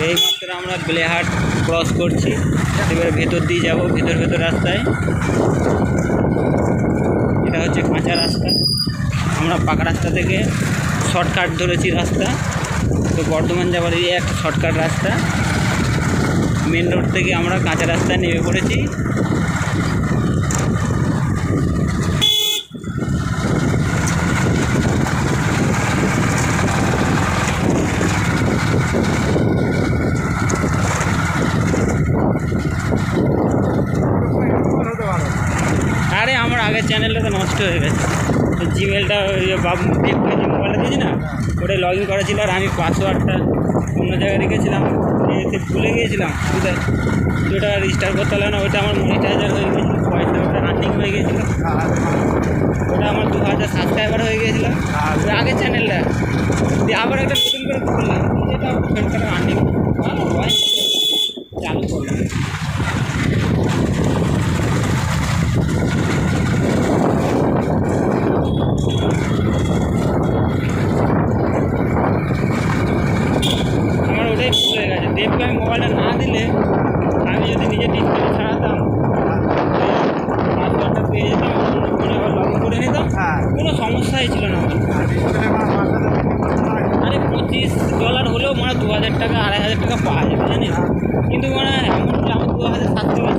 এইমাত্র আমরা বেলেহাট ক্রস করছি, এবারে ভেতর দিয়ে যাব, ভেতর রাস্তায়। এটা হচ্ছে কাঁচা রাস্তা, আমরা পাকা রাস্তা থেকে শর্টকাট ধরেছি রাস্তা। তো বর্ধমান যাওয়ার এই একটা শর্টকাট রাস্তা, মেন রোড থেকে আমরা কাঁচা রাস্তায় নেমে পড়েছি। আরে আমার আগের চ্যানেলটা তো নষ্ট হয়ে গেছে, তো জিমেলটা বাবু দেবকে যে মোবাইলটা দিয়েছি না, ওটাই লগ ইন করা ছিল। আর আমি পাসওয়ার্ডটা অন্য জায়গায় রেখেছিলাম, এতে ভুলে গিয়েছিলাম। ওটা রেজিস্টার করতে হলো না, ওটা আমার মনিটাইজার হয়ে গিয়েছিলো, পয়সা ওটা আর্নিং হয়ে গিয়েছিলো। ওটা আমার 2000 সাবস্ক্রাইবার হয়ে গিয়েছিলো আগের চ্যানেলটা দিয়ে। আবার একটা নতুন করে খুললাম, এটা ফেরত আর্নিং চালু করলাম। আমার ওটাই ভুল হয়ে গেছে। দেবকে আমি মোবাইলটা না দিলে, আমি যদি নিজের ডিসপ্লে ছাড়াতাম, পাসওয়ার্ডটা পেয়ে যেতাম, ফোনে আবার লগ ইন করে নিতাম, কোনো সমস্যাই ছিল না। আরে $25 হলেও মানে 2000 টাকা 2500 টাকা পাওয়া যাবে জানিস। কিন্তু মানে এমন আমার 2700